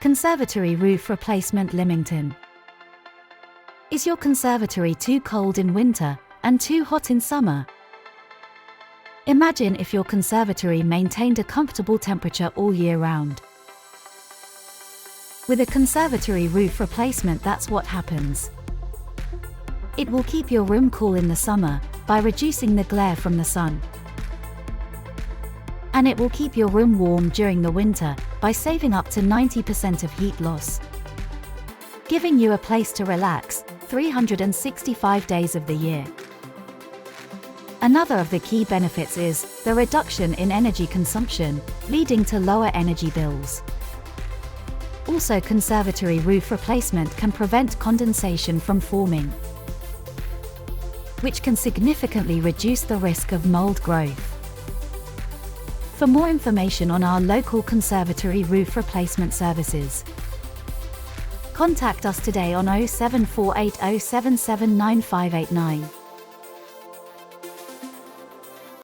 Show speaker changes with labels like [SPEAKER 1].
[SPEAKER 1] Conservatory roof replacement Lymington. Is your conservatory too cold in winter and too hot in summer? Imagine if your conservatory maintained a comfortable temperature all year round. With a conservatory roof replacement, that's what happens. It will keep your room cool in the summer by reducing the glare from the sun. And it will keep your room warm during the winter by saving up to 90% of heat loss, giving you a place to relax 365 days of the year. Another of the key benefits is the reduction in energy consumption, leading to lower energy bills. Also, conservatory roof replacement can prevent condensation from forming, which can significantly reduce the risk of mould growth. For more information on our local conservatory roof replacement services, contact us today on 07480779589.